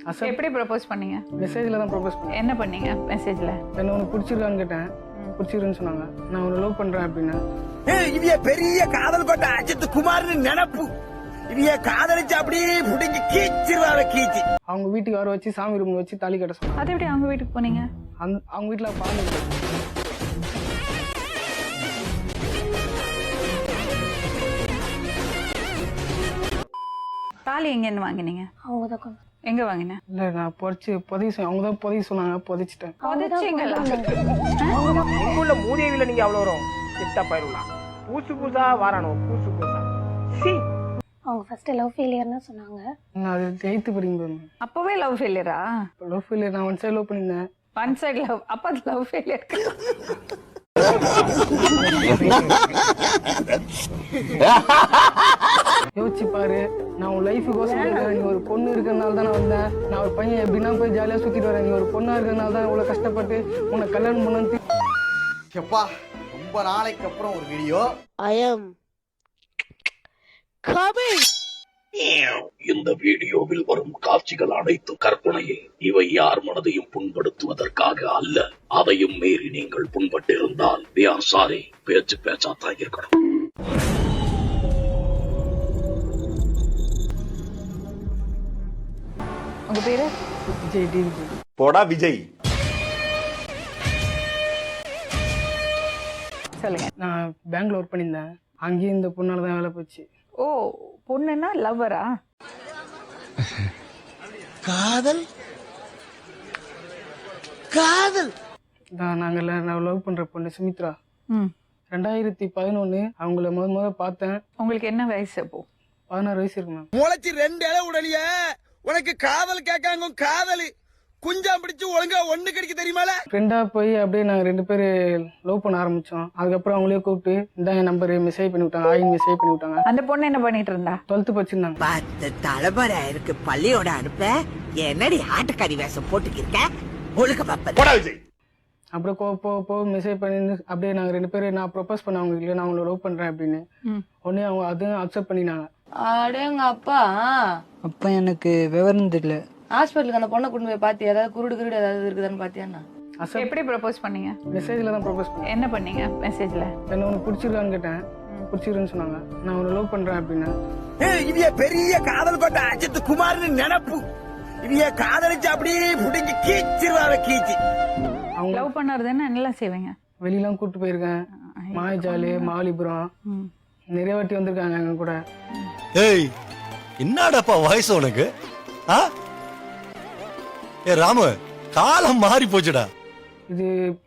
எப்படி ப்ரப்போஸ் பண்ணீங்க? மெசேஜில் தான் ப்ரப்போஸ் பண்ணேன். என்ன பண்ணீங்க மெசேஜில்? என்ன உனக்கு பிடிச்சிருக்கான்னு கேட்டேன். பிடிச்சிருக்குன்னு சொன்னாங்க. நான் உன்னை லவ் பண்ணுறேன் அப்படின்னா. இவைய பெரிய காதல் கொண்ட அஜித் குமார்னு நினைப்பு. இவைய காதலிச்சு அப்படியே புடிங்கி கீச்சிருவாங்க கீச்சி. அவங்க வீட்டுக்கு வர வச்சு சாமி ரூம் வச்சு தாலி கட்ட சொன்னாங்க. அது எப்படி அவங்க வீட்டுக்கு போனீங்க? அவங்க வீட்டில் பால் இருக்கு. தாலி எங்கேருந்து வாங்கினீங்க? அவங்க தான் கொண்டு எங்க வாங்கின? இல்லை நான் அவங்க தான் புதைய சொன்னாங்க. புதைச்சிட்டேன். புதைச்சிங்களா? உள்ள மூதேவில நீங்க அவ்வளோ வரும் கிட்ட பயிரலாம் பூசு பூசா வாரானோ பூசு பூசா சி. அவங்க ஃபர்ஸ்ட் லவ் ஃபெயிலியர்னு சொன்னாங்க. நான் அது 8th படிக்கும்போது. அப்பவே லவ் ஃபெயிலியரா? Love failure. நான் ஒன் சைடு லவ் பண்ணியிருந்தேன். One side love. அப்ப அது லவ் ஃபெயிலியர். யோசிச்சு பாரு, நான் உன் லைஃபுக்கோசம் இருக்கேன். நீ ஒரு பொண்ணு இருக்கிறதுனால தான் நான் வந்தேன். நான் ஒரு பையன் எப்படின்னா போய் ஜாலியாக சுற்றிட்டு வரேன். நீ ஒரு பொண்ணாக இருக்கிறதுனால தான் இவ்வளோ கஷ்டப்பட்டு உன்னை கல்யாணம் பண்ணு. எப்பா ரொம்ப நாளைக்கு அப்புறம் ஒரு வீடியோ. இந்த வீடியோவில் வரும் காட்சிகள் அனைத்தும் கற்பனையே. இவை யார் மனதையும் புண்படுத்துவதற்காக அல்ல. அதையும் மீறி நீங்கள் புண்பட்டிருந்தால் சாரி, பேச்சாத்தான் இருக்கணும். உங்க பேரு? விஜய் டிவி. போடா விஜய். சொல்லுங்க. நான் பேங்க்ல ஒர்க் பண்ணியிருந்தேன். அங்கேயும் இந்த பொண்ணால தான் வேலை போச்சு. ஓ, பொண்ணுன்னா லவ்வரா? காதல் காதல் நாங்கள் நான் லவ் பண்ற பொண்ணு சுமித்ரா. ம். 2011 அவங்கள முத பார்த்தேன். உங்களுக்கு என்ன வயசு அப்போ? 16 வயசு இருக்கு மேம். முளைச்சி 2 இலை உடலிய உனக்கு காதல் கேட்காங்க. காதல் குஞ்சா பிடிச்சு ஒழுங்கா ஒண்ணு கிடைக்க தெரியுமால. ஃப்ரெண்டா போய் அப்படியே நாங்கள் 2 பேரும் லவ் பண்ண ஆரம்பிச்சோம். அதுக்கப்புறம் அவங்களே கூப்பிட்டு இந்த நம்பர் மெசேஜ் பண்ணி விட்டாங்க. மெசேஜ் பண்ணி விட்டாங்க. அந்த பொண்ணு என்ன பண்ணிட்டு இருந்தா? 12th படிச்சிருந்தாங்க. 10 தலைமுறை இருக்கு பள்ளியோட அனுப்ப. என்னடி ஆட்டுக்கறி வேஷம் போட்டுக்கிருக்க ஒழுக்க பாப்ப. போடா விஜய். அப்புறம் போ மெசேஜ் பண்ணி அப்படியே நாங்கள் 2 பேரும் நான் ப்ரொபோஸ் பண்ண அவங்க இல்லை, நான் அவங்கள லவ் பண்றேன் அப்படின்னு. உடனே அவங்க அதுவும் அக்செப்ட் பண்ணினாங்க. அடேங்க அப்பா. அப்போ எனக்கு விவரம் தெரியல. ஹாஸ்பிட்டலுக்கு அந்த பொண்ணை கொண்டு போய் பாத்தியா? ஏதாவது குருடு ஏதாவது இருக்குதான்னு பாத்தியாண்ணா? எப்படி ப்ரப்போஸ் பண்ணீங்க? மெசேஜில் தான் ப்ரொபோஸ் பண்ணேன். என்ன பண்ணீங்க மெசேஜ்ல? என்ன உனக்கு பிடிச்சிருக்கான்னு கேட்டேன். பிடிச்சிருக்குன்னு சொன்னாங்க. நான் உன்னை லவ் பண்றேன் அப்படின்னா. இவைய பெரிய காதல் கொண்ட அஜித் குமார்னு நினைப்பு. இவைய காதலிச்சு அப்படியே புடிங்கி கீச்சிருவாங்க கீச்சி. அவங்க லவ் பண்ணறதுன்னா என்னெல்லாம் செய்வீங்க? வெளியெல்லாம் கூப்பிட்டு போயிருக்கேன். மாயஜாலி, மகாலிபுரம் நிறைய வாட்டி வந்திருக்காங்க எங்க கூட. ஏய் என்னடாப்பா வாய்ஸ் உனக்கு? ஏ ராமு, காலம் மாறி போச்சுடா. இது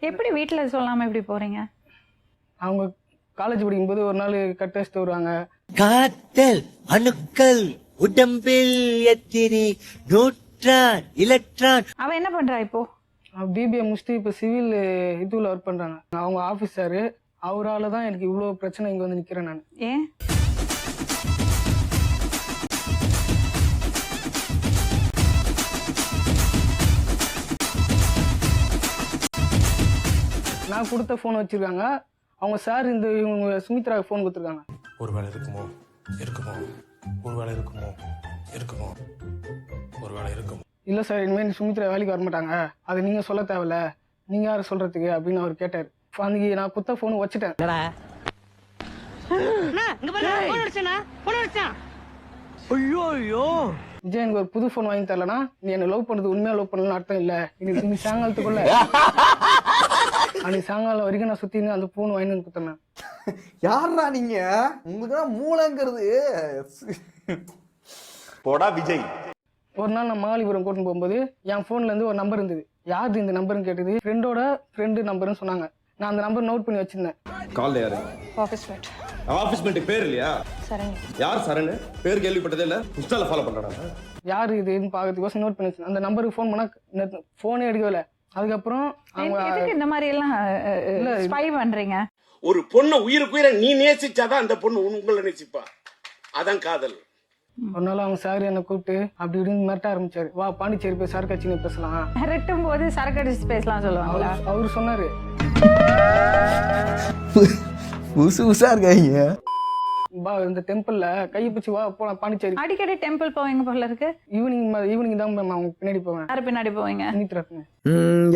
எப்படி வீட்டுல சொல்லாம எப்படி போறீங்க? அவங்க காலேஜ் படிக்கும்போது ஒரு நாள் கட்டடிச்சுட்டு வருவாங்க. காத்தல் அணுக்கள் உடம்பில் எத்திரி நியூட்ரான் எலக்ட்ரான். அவ என்ன பண்றா இப்போ? பிபிஏ முடிச்சுட்டு இப்போ சிவில் இதுல ஒர்க் பண்றாங்க. அவங்க ஆஃபீஸரு. அவரால் தான் எனக்கு இவ்வளோ பிரச்சனை இங்கே வந்து நிற்கிறேன் நான். ஏன்? நான் கொடுத்த ஃபோன் வச்சிருக்காங்க. அவங்க சார் இவங்க சுமித்ராவுக்கு ஃபோன் கொடுத்துருக்காங்க. ஒருவேளை இருக்குமோ ஒருவேளை இருக்குமோ. இல்லை சார், இனிமேல் சுமித்ரா வேலைக்கு வர மாட்டாங்க, அது நீங்கள் சொல்ல தேவையில்ல, நீங்கள் யார் சொல்கிறதுக்கு அப்படின்னு அவர் கேட்டார். அன்றைக்கி நான் குத்த ஃபோனு வச்சுட்டேன். விஜய் எனக்கு ஒரு புது ஃபோன் வாங்கி தரலனா நீ என்ன லவ் பண்ணுறது உண்மையாக லவ் பண்ணலன்னு அர்த்தம் இல்லை. இன்னைக்கு சாயங்காலத்துக்குள்ள அன்னைக்கு சாயங்காலம் வரைக்கும் நான் சுற்றி அந்த ஃபோன் வாங்கி வந்து கொடுத்தேன். யாரா நீங்க? உங்களுக்கு தான் மூளைங்கிறது. போடா விஜய். ஒரு நாள் நான் மகாலிபுரம் கூட்டின்னு போகும்போது என் ஃபோன்ல இருந்து ஒரு நம்பர் இருந்தது. யாரு இந்த நம்பர்னு கேட்டது. ஃப்ரெண்டோட ஃப்ரெண்டு நம்பர்னு சொன்னாங்க. நான் அந்த நம்பர் நோட் பண்ணி வச்சிருந்தேன். கால் யாரு? Office mat. ஆபீஸ் மேட் பேர் இல்லையா? சரிங்க. யார் சரண்? பேர் கேள்விப்பட்டதே இல்ல. இன்ஸ்டால ஃபாலோ பண்றாங்க. யாரு இதுன்னு பாக்கிறதுக்கோசம் நோட் பண்ணி வச்சிருந்தேன். அந்த நம்பருக்கு ஃபோன் பண்ணா ஃபோனே எடுக்கல. அதுக்கப்புறம் எதுக்கு இந்த மாதிரி எல்லாம் ஸ்பை பண்றீங்க? ஒரு பொண்ணு உயிரை நீ நேசிச்சாதான் அந்த பொண்ணு உங்களை நேசிப்பா. அதான் காதல். ஒரு நாள் அவங்க சார் என்னை கூப்பிட்டு அப்படி இப்படின்னு மிரட்ட ஆரம்பிச்சாரு. வா பாண்டிச்சேரி போய் சரக்கு அடிச்சுன்னு பேசலாம். மிரட்டும் போது சரக்கு அடிச்சு பேசலாம் சொல்லுவாங்களா? அவரு சொன்னாரு. புதுசா இருக்காங்க. இந்த டெம்பிள்ல கையை பிடிச்சி வா போலாம் பாண்டிச்சேரி. அடிக்கடி டெம்பிள் போவீங்க போல இருக்கு. ஈவினிங் தான் மேம் அவங்க பின்னாடி போவேன். யாரு பின்னாடி போவீங்க? சுனித்ராக்குங்க.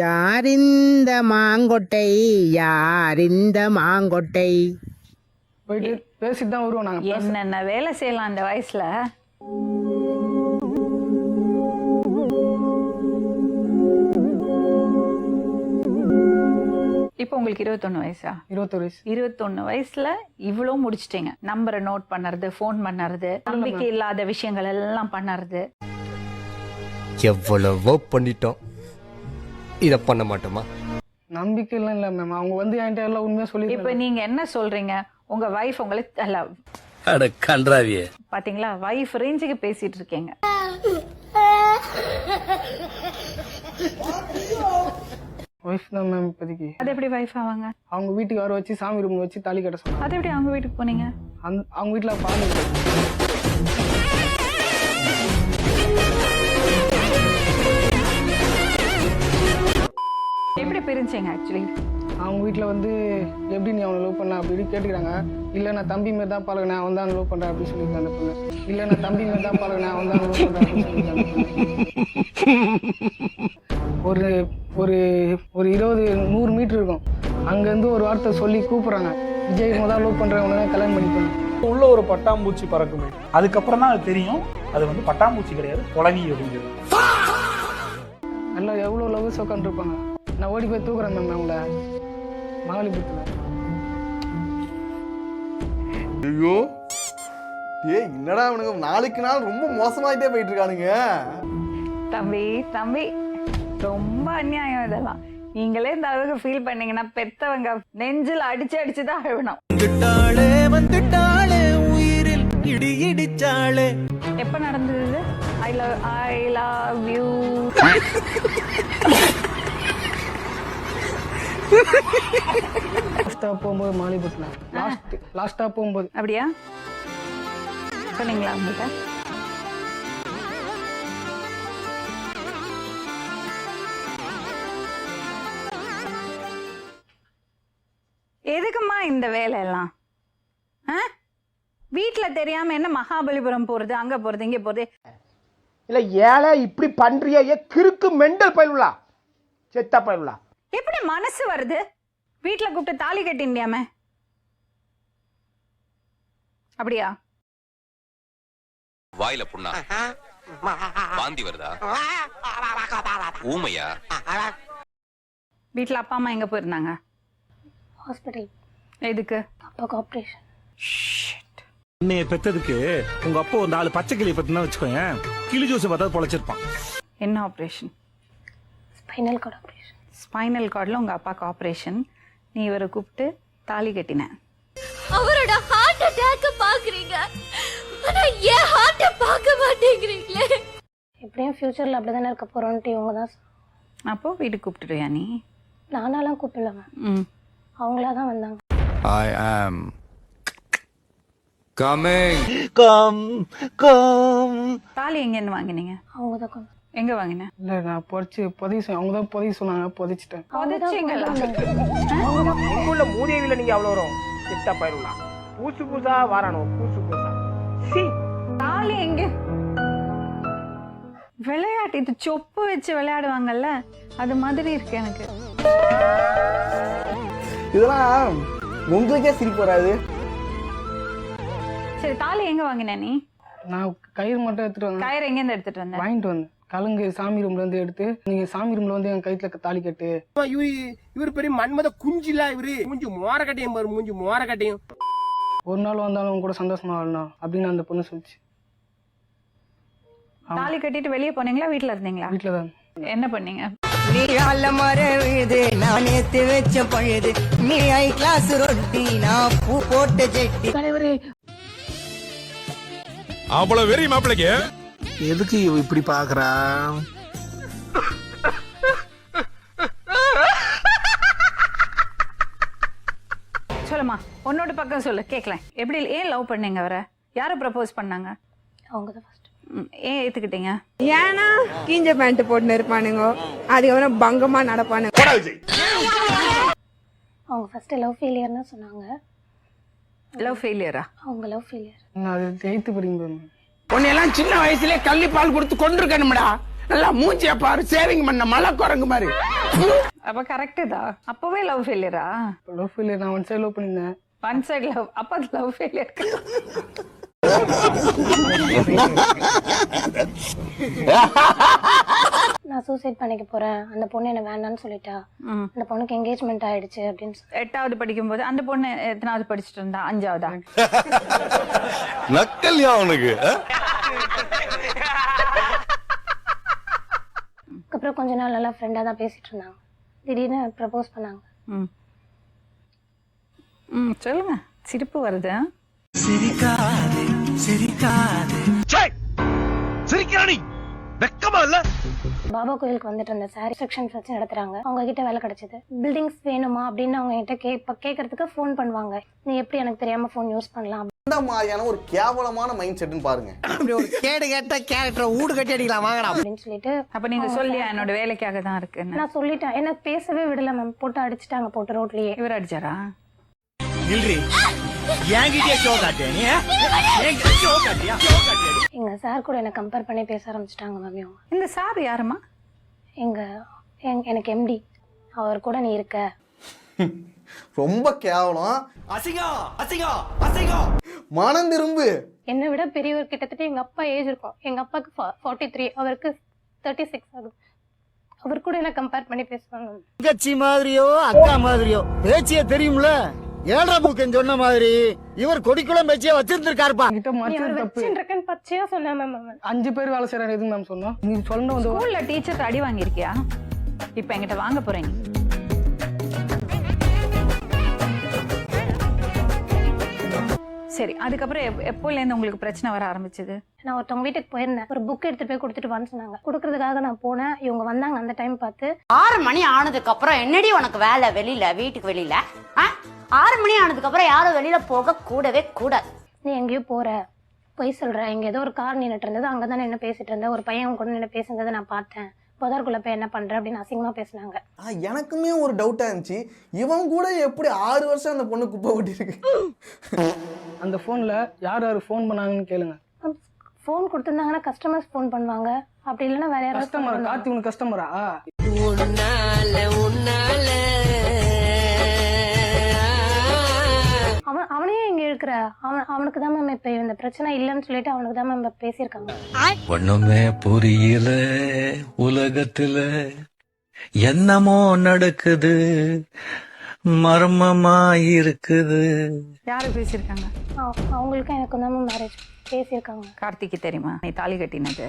யாரிந்த மாங்கொட்டை யாரிந்த மாங்கொட்டை போயிட்டு பேசிட்டு தான் வருவோம் நாங்க. என்னென்ன வேலை செய்யலாம் அந்த வயசுல. இப்போ உங்களுக்கு 21 வயசா? 21 வயசு. 21 வயசுல இவ்வளவு முடிச்சிட்டீங்க. நம்பரை நோட் பண்ணறது, போன் பண்ணறது, நம்பிக்கை இல்லாத விஷயங்கள் எல்லாம் பண்ணறது. எவ்வளவோ பண்ணிட்டோம், இத பண்ண மாட்டோமா? நம்பிக்கை எல்லாம் இல்ல மேம். அவங்க வந்து என்கிட்ட எல்லாம் உண்மையா சொல்லி. இப்ப நீங்க என்ன சொல்றீங்க? உங்க வைஃப் உங்களுக்கு அல்ல அட கன்றாவியே, பாத்தீங்களா? வைஃப் ரேஞ்சுக்கு பேசிட்டு இருக்கீங்க. வைஃப் தான் மேம் இப்போதைக்கு. அது எப்படி வைஃப் ஆவாங்க? அவங்க வீட்டுக்கு வர வச்சு சாமி ரூம் வச்சு தாலி கட்ட சொன்னாங்க. அது எப்படி அவங்க வீட்டுக்கு போனீங்க? அவங்க வீட்டுல பால் எப்படி பிரிஞ்சீங்க ஆக்சுவலி? அவங்க வீட்டுல வந்து எப்படி நீ அவனை லவ் பண்ண அப்படின்னு கேட்டுக்கிறாங்க. இல்ல நான் தம்பி மாதிரி தான் பழகினேன், அவன் தான் லவ் பண்றேன் அப்படின்னு சொல்லியிருக்காங்க அந்த பொண்ணு. இல்ல நான் தம்பி மாதிரி தான் பழகினேன், அவன் தான் லவ் பண்றேன் அப்படின்னு சொல்லியிருக்காங்க. ஒரு ஒரு ஒரு 100 மீட்டர் இருக்கும். அங்கேருந்து ஒரு வார்த்தை சொல்லி கூப்பிட்றாங்க, விஜய் முதல் லவ் பண்ணுறவங்க கல்யாணம் பண்ணிப்பாங்க. உள்ள ஒரு பட்டாம்பூச்சி பறக்குமே, அதுக்கப்புறம் தான் அது தெரியும் அது வந்து பட்டாம்பூச்சி கிடையாது, குழவி அப்படிங்கிறது. நல்லா எவ்வளோ லவ் உட்காந்து இருப்பாங்க. நான் ஓடி போய் தூக்குறேன் மேம் அவங்கள மகாலிபுரத்தில். ஐயோ ஏய் என்னடா அவனுங்க நாளுக்கு நாள் ரொம்ப மோசமாயிட்டே போயிட்டு இருக்கானுங்க. தம்பி தம்பி ரொம்ப அநியாயம் இதெல்லாம். நீங்களே இந்த அளவுக்கு ஃபீல் பண்ணீங்கன்னா பெத்தவங்க நெஞ்சில் அடிச்சு அடிச்சுதான் அழுவணும். உயிரில் இடி இடிச்சாளே. எப்ப நடந்தது? I love you. லாஸ்டா போகும்போது மகாலிபுரத்தில் லாஸ்டா போகும்போது. அப்படியா சொன்னீங்களா உங்கள்கிட்ட? எதுக்குமா இந்த வேலை எல்லாம்? வீட்டுல தெரியாம என்ன மகாபலிபுரம் போறது, அங்க போறது, இங்க போறது? இல்ல ஏழை இப்படி பண்றியே கிறுக்கு மெண்டல் பயிலுலா, செத்தா பயிலுலா. எப்படி மனசு வருது? வீட்டுல கூப்பிட்டு தாலி கட்டிண்டியாம? அப்படியா? வாயில புண்ணா, வாந்தி வருதா, ஊமையா? வீட்டுல அப்பா அம்மா எங்க போயிருந்தாங்க? ஹாஸ்பிட்டல். எதுக்கு? அப்பாவுக்கு ஆப்ரேஷன். என்னைய பெத்ததுக்கு உங்க அப்பா ஒரு 4 பச்சை கிளி பத்தினா வச்சுக்கோங்க, கிளி ஜூஸ் பார்த்தா பொழைச்சிருப்பான். என்ன operation? Spinal cord operation. Spinal கார்டில் உங்க அப்பாவுக்கு ஆப்ரேஷன். நீ இவரை கூப்பிட்டு தாலி கட்டின. அவரோட ஹார்ட் அட்டாக் பாக்குறீங்க, ஆனா ஏன் ஹார்ட் பார்க்க மாட்டேங்கிறீங்களே? எப்படியும் ஃபியூச்சர்ல அப்படிதானே இருக்க போறோம்ட்டு இவங்க தான். அப்போ வீட்டுக்கு கூப்பிட்டுருவியா நீ? நானாலாம் கூப்பிடலங்க, அவங்களா தான் வந்தாங்க. I am coming. தாலி எங்கேருந்து வாங்கினீங்க? அவங்க தான் கொண்டு. எங்க வாங்கின? இல்லை நான் அவங்க தான் புதைய சொன்னாங்க, புதைச்சிட்டேன். உள்ள மூதேவில நீங்க அவ்வளவு வரும் செத்தா பயிலுலா. பூசு பூசா வாரானோ, பூசு பூசா. தாலி எங்க? விளையாட்டு இது சொப்பு வச்சு விளையாடுவாங்கல்ல, அது மாதிரி இருக்கு எனக்கு. இதெல்லாம் உங்களுக்கே சிரிப்பு வராது. சரி தாலி எங்க வாங்கின நீ? நான் கயிறு மட்டும் எடுத்துட்டு வந்தேன். கயிறு எங்க இருந்து எடுத்துட்டு வந்தேன்? வாங்கிட்டு வந்தேன். கலங்கு சாமி ரூம்ல இருந்து எடுத்து, நீங்க சாமி ரூம்ல வந்து என் கைத்துல தாலி கட்டு. இவரு பெரிய மன்மத குஞ்சிலா, இவரு மூஞ்சி மோர கட்டையும் பாரு, மூஞ்சி மோர கட்டையும். ஒரு நாள் வந்தாலும் கூட சந்தோஷமா வாழணும் அப்படின்னு அந்த பொண்ணு சொல்லிச்சு. தாலி கட்டிட்டு வெளியே போனீங்களா, வீட்டுல இருந்தீங்களா? வீட்டுல தான். என்ன பண்ணீங்க? நீ ஆல மரவிது நான் ஏத்து வச்ச பழுது, நீ ஐ கிளாஸ் ரொட்டி நான் பூ போட்ட ஜெட்டி. தலைவரே அவ்வளவு வெறி மாப்பிளைக்கு எதுக்கு இவ இப்படி பாக்குறா? சொல்லுமா, உன்னோட பக்கம் சொல்லு கேட்கலாம். எப்படி, ஏன் லவ் பண்ணீங்க அவரை? யாரை ப்ரப்போஸ் பண்ணாங்க? அவங்க தான் ஃபர்ஸ்ட். ஏன் ஏத்துக்கிட்டீங்க? ஏன்னா கீஞ்ச பேண்ட் போட்டு இருப்பானுங்க, அதுக்கப்புறம் பங்கமா நடப்பானுங்க. அவங்க ஃபர்ஸ்ட் லவ் ஃபெயிலியர்னு சொன்னாங்க. லவ் ஃபெயிலியரா? அவங்க லவ் ஃபெயிலியர். நான் அது 8th படிக்கும்போது. உன்னையெல்லாம் சின்ன வயசுலயே கள்ளி பால் கொடுத்து கொண்டிருக்கணும்டா. நல்லா மூஞ்சிய பாரு, சேவிங் பண்ண மலை குரங்கு மாதிரி. அப்ப கரெக்ட் தான். அப்பவே லவ் ஃபெயிலியரா? Love failure. நான் ஒன் சைடு லவ் பண்ணியிருந்தேன். One side love. அப்ப அது லவ் ஃபெயிலியர். நான் சூசைட் பண்ணிக்க போறேன், அந்த பொண்ணு என்ன வேண்டான்னு சொல்லிட்டா, அந்த பொண்ணுக்கு என்கேஜ்மெண்ட் ஆயிடுச்சு அப்படின்னு 8வது படிக்கும்போது அந்த பொண்ணு எத்தனாவது படிச்சுட்டு இருந்தா? 5வதா? நக்கல்யா உனக்கு? அதுக்கப்புறம் கொஞ்ச நாள் நல்லா ஃப்ரெண்டா தான் பேசிட்டு இருந்தாங்க. திடீர்னு ப்ரப்போஸ் பண்ணாங்க. சொல்லுங்க, சிரிப்பு வருது. சிரிக்காதே சிரிக்காதே. சிரிக்கிறானி வெக்கமா இல்ல? பாபா கோயிலுக்கு வந்துட்டு அந்த சாரி செக்ஷன் வச்சு நடத்துறாங்க. அவங்க கிட்ட வேலை கிடைச்சது. பில்டிங்ஸ் வேணுமா அப்படின்னு அவங்க கிட்ட கேட்கறதுக்கு ஃபோன் பண்ணுவாங்க. நீ எப்படி எனக்கு தெரியாம ஃபோன் யூஸ் பண்ணலாம்? இந்த மாதிரியான ஒரு கேவலமான மைண்ட் செட்னு பாருங்க. அப்படி ஒரு கேடு கேட்ட கேரக்டர் ஊடு கட்டி அடிக்கலாம் வாங்கடா அப்படின்னு சொல்லிட்டு. அப்ப நீங்க சொல்லியா என்னோட வேலைக்காக தான் இருக்கு? நான் சொல்லிட்டேன். என்ன பேசவே விடல மேம். போட்டு அடிச்சுட்டாங்க, போட்டு ரோட்லயே. இவர் அடிச்சாரா? இல்லரி ஏங்கிட்டே ஷோ காட்டேன். ஏங்கிட்டே ஷோ காட்டியா? எங்க சார் கூட என்ன கம்பேர் பண்ணி பேச ஆரம்பிச்சிட்டாங்க மேம். இவங்க. இந்த சார் யாருமா? எனக்கு எம்டி. அவர் கூட நீ இருக்க. ரொம்ப கேவலம். அசிங்கம் அசிங்கம் அசிங்கம். மனம் திரும்பு. என்னை விட பெரியவர் கிட்டத்தட்ட எங்க அப்பா ஏஜ் இருக்கும். எங்க அப்பாக்கு 43, அவருக்கு 36 ஆகுது. அவர் கூட என்ன கம்பேர் பண்ணி பேசுவாங்க. தங்கச்சி மாதிரியோ அக்கா மாதிரியோ பேச்சியே தெரியும்ல. ஏழரை மூக்கன் சொன்ன மாதிரி இவர் கொடிக்குளம் பேச்சியே வச்சிருந்திருக்காருப்பா. கிட்ட மாத்தி தப்பு. பச்சையா சொன்னேன் மேம். 5 பேர் வேலை செய்யறாங்க. எதுவும் மேம் சொன்னோம். நீ சொல்லணும் வந்து ஸ்கூல்ல டீச்சர் அடி வாங்கியிருக்கியா? இப்ப என்கிட்ட வாங்க போறீங்க. சரி, அதுக்கப்புறம் எப்போல இருந்து உங்களுக்கு பிரச்சனை வர ஆரம்பிச்சது? நான் ஒருத்தவங்க வீட்டுக்கு போயிருந்தேன். ஒரு புக் எடுத்துட்டு போய் கொடுத்துட்டு வான்னு சொன்னாங்க. கொடுக்கறதுக்காக நான் போனேன். இவங்க வந்தாங்க. அந்த டைம் பார்த்து 6 மணி ஆனதுக்கு அப்புறம் என்னடி உனக்கு வேலை வெளியில, வீட்டுக்கு வெளியில? 6 மணி ஆனதுக்கு அப்புறம் யாரும் வெளியில போக கூடவே கூடாது. நீ எங்கேயோ போற, பொய் சொல்ற. இங்க ஏதோ ஒரு கார் நின்னுட்டு இருந்தது, அங்கதானே என்ன பேசிட்டு இருந்தேன். ஒரு பையன் கூட நின்று பேசுனதை நான் பார்த்தேன். புதற்குள்ள போய் என்ன பண்ற அப்படின்னு அசிங்கமா பேசினாங்க. எனக்குமே ஒரு டவுட்டா இருந்துச்சு, இவன் கூட எப்படி 6 வருஷம் அந்த பொண்ணு குப்பை ஓட்டிருக்கு? அந்த போன்ல யார் யாரு போன் பண்ணாங்கன்னு கேளுங்க. போன் கொடுத்திருந்தாங்கன்னா கஸ்டமர்ஸ் போன் பண்ணுவாங்க. அப்படி இல்லைன்னா வேற யாராவது கஸ்டமர். கார்த்தி உனக்கு கஸ்டமரா? அவனே இங்க இருக்கிற அவனுக்கு தான் மேம் இப்ப இந்த பிரச்சனை இல்லைன்னு சொல்லிட்டு அவனுக்கு தான் மேம் பேசியிருக்காங்க. ஒண்ணுமே புரியல உலகத்துல என்னமோ நடக்குது மர்மமா இருக்குது. யாரு பேசியிருக்காங்க? அவங்களுக்கும் எனக்கும் தான் மேம் மேரேஜ் பேசியிருக்காங்க. கார்த்திக்கு தெரியுமா நீ தாலி கட்டினது?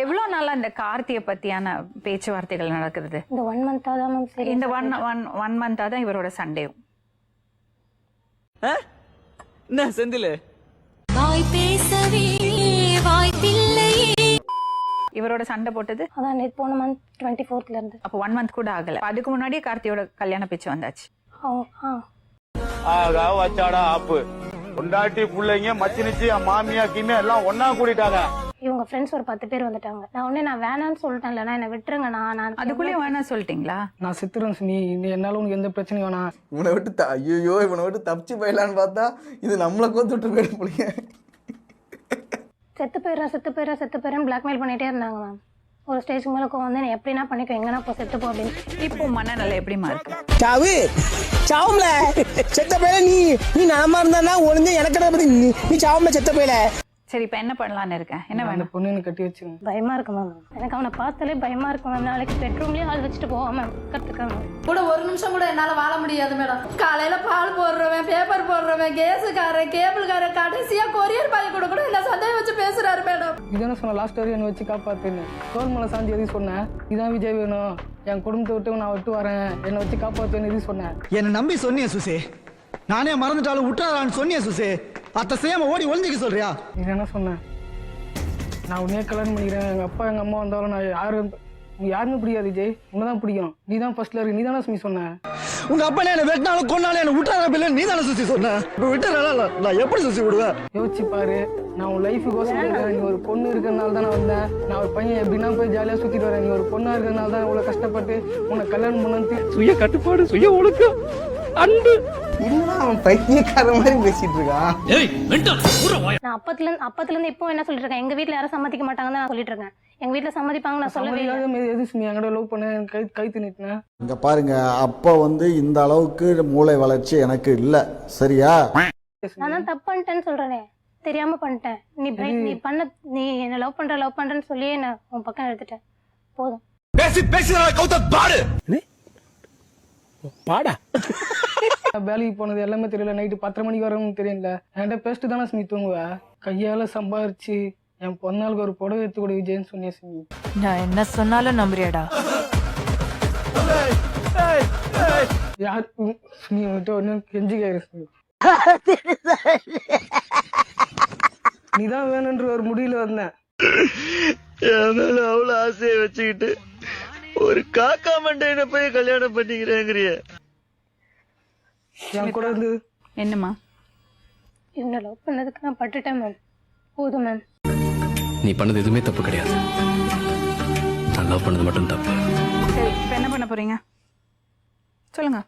எவ்வளவு நாளா இந்த கார்த்திய பத்தியான பேச்சுவார்த்தைகள் நடக்குது? இந்த 1 மந்த்தா தான் மேம். சரி, இந்த ஒன் மந்தா தான் இவரோட சண்டேவும். என்ன செந்தில் வாய் பேசவே வாய்ப்பில்லையே. இவரோட சண்டை போட்டது அதான் நேத்து போன மந்த் 24th இருந்து. அப்போ 1 மந்த் கூட ஆகல. அதுக்கு முன்னாடியே கார்த்தியோட கல்யாண பேச்சு வந்தாச்சு. வச்சாடா ஆப்பு பொண்டாட்டி பிள்ளைங்க மச்சினிச்சு மாமியா கிண்ண எல்லாம் ஒன்னா கூட்டிட்டாங்க. இவங்க ஃப்ரெண்ட்ஸ் ஒரு 10 பேர் வந்துட்டாங்க. நான் வேணான்னு சொல்லிட்டேன்ல, நான் என்ன விட்டுருங்க. நான் அதுக்குள்ளே வேணாம் சொல்லிட்டீங்களா? நான் சித்துறேன். நீ என்னால உனக்கு எந்த பிரச்சனையும் வேணாம். இவனை விட்டு ஐயோ இவனை விட்டு தப்பிச்சு போயிடலான்னு பார்த்தா இது நம்மளை கோத்துட்டு போயிட முடிய. செத்து போயிடுறேன் பிளாக்மெயில் பண்ணிட்டே இருந்தாங்க மேம். ஒரு ஸ்டேஜ்க்கு மேல வந்து நீ எப்படின்னா பண்ணிக்கோ, எங்கன்னா போ, செத்து போ அப்படின்னு. இப்போ மனநல எப்படிமா இருக்கு? சாவும்ல செத்த போயில. நீ நாம இருந்தா ஒளிஞ்ச எனக்கு நீ சாவும்ல செத்த போயில. சரி, இப்ப என்ன பண்ணலான்னு இருக்கேன்? என்ன வேணும்? பொண்ணு கட்டி வச்சு பயமா இருக்கு மேம். எனக்கு அவனை பார்த்தாலே பயமா இருக்கு மேம். நாளைக்கு பெட்ரூம்லயே ஆள் வச்சுட்டு போவான் மேம். கத்துக்காம கூட ஒரு நிமிஷம் கூட என்னால வாழ முடியாது மேடம். காலையில பால் போடுறவன், பேப்பர் போடுறவன், கேஸுக்காரன், கேபிள்காரன், கடைசியா கொரியர் பாய் கூட என்ன சந்தேகம் வச்சு பேசுறாரு மேடம். இதான சொன்ன லாஸ்ட் வரையும் என்ன வச்சு காப்பாத்துன்னு. தோல்மலை சாந்தி எதுவும் சொன்னேன். இதான் விஜய் வேணும், என் குடும்பத்தை விட்டு நான் விட்டு வரேன், என்னை வச்சு காப்பாத்துன்னு எதுவும் சொன்னேன். என்ன நம்பி சொன்னிய சுசே, நானே மறந்துட்டாலும் விட்டாரான்னு சொன்னிய சுசே. அத்த சேம ஓடி ஒளிஞ்சிக்க சொல்றியா? நீ என்ன சொன்ன? நான் உன்னையே கல்யாணம் பண்ணிக்கிறேன். எங்க அப்பா எங்க அம்மா வந்தாலும் நான் யாருமே பிடிக்காது விஜய், உன்னதான் பிடிக்கும். நீ தான் ஃபர்ஸ்ட்ல இருக்கு. நீ தானே சொன்ன. உங்க அப்பா என்ன வெட்டினாலும் கொன்னாலும் என்ன விட்டாரா பிள்ளை நீ தானே சுத்தி சொன்ன இப்ப விட்டுறா நான் எப்படி சுத்தி விடுவேன் யோசிச்சு பாரு, நான் உன் லைஃபுக்கோசம் இருக்கேன். நீ ஒரு பொண்ணு இருக்கிறனால தான் நான் வந்தேன். நான் ஒரு பையன் எப்படின்னா போய் ஜாலியா சுத்திட்டு வரேன். நீ ஒரு பொண்ணா இருக்கிறனால தான் இவ்வளவு கஷ்டப்பட்டு உன்னை கல்யாணம் பண்ணி சுய கட்டுப்பாடு, சுய ஒழுக்கம், அன்பு. என்னடா அவன் பைத்தியக்கார மாதிரி பேசிட்டு இருக்கான். நான் அப்பத்துல இருந்து இப்போ என்ன சொல்லிட்டு இருக்கேன், எங்க வீட்ல யாரும் சம்மதிக்க மாட்டாங்கன்னு தான் நான் சொல்லிட்டு இருக்கேன். எங்க வீட்ல சம்மதிப்பாங்க நான் சொல்லவே இல்லை. எது நீ எங்கட லவ் பண்ண கை தின்னுட்டேன். இங்க பாருங்க, அப்ப இந்த அளவுக்கு மூளை வளர்ச்சி எனக்கு இல்ல, சரியா? நான் தான் தப்பு பண்ணிட்டேன்னு சொல்றேனே, தெரியாம பண்ணிட்டேன். நீ என்ன லவ் பண்றேன்னு சொல்லி என்ன உன் பக்கம் எடுத்துட்டேன். போதும். பாடா வேலைக்கு போனது எல்லாமே தெரியல. நைட்டு 10:30 மணிக்கு வரவும் தெரியல. என்கிட்ட பேசிட்டு தானே சுமி தூங்குவ. கையால சம்பாரிச்சு என் பொண்ணாளுக்கு ஒரு புடவை எடுத்து கொடு விஜயன்னு சொன்னிய சுமி. நான் என்ன சொன்னாலும் நம்புறியாடா? யார் சுமி விட்டு ஒன்னு கெஞ்சி கேரு சுமி. நீதான் வேணுன்ற ஒரு முடிவுல வந்தேன். என் மேல அவ்வளவு ஆசையை வச்சுக்கிட்டு ஒரு காக்கா மண்டையின போய் கல்யாணம் பண்ணிக்கிறேங்கிறிய. என் கூட இருந்து என்னம்மா? இவனை லவ் பண்ணதுக்கு நான் பட்டுட்டேன் மேம். போதும் மேம். நீ பண்ணது எதுவுமே தப்பு கிடையாது, நான் லவ் பண்ணது மட்டும் தப்பு. சரி, இப்போ என்ன பண்ண போறீங்க சொல்லுங்க.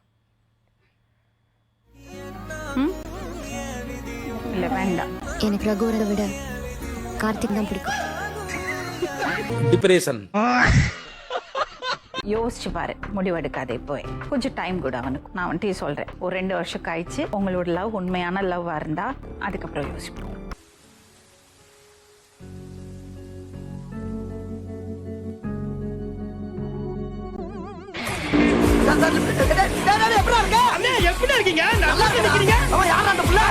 இல்ல வேண்டாம். எனக்கு ரகுவரை விட கார்த்திக் தான் பிடிக்கும். டிப்ரெஷன். யோசிச்சு பாரு, முடிவெடுக்காதே. போய் கொஞ்சம் டைம் கூட அவனுக்கு. நான் வந்துட்டு சொல்றேன், ஒரு 2 வருஷம் கழிச்சு உங்களோட லவ் உண்மையான லவ்வா இருந்தா அதுக்கப்புறம் யோசிப்போம். எப்படி இருக்கீங்க? நல்லா இருக்கீங்க? அவன் யாரா அந்த புள்ள?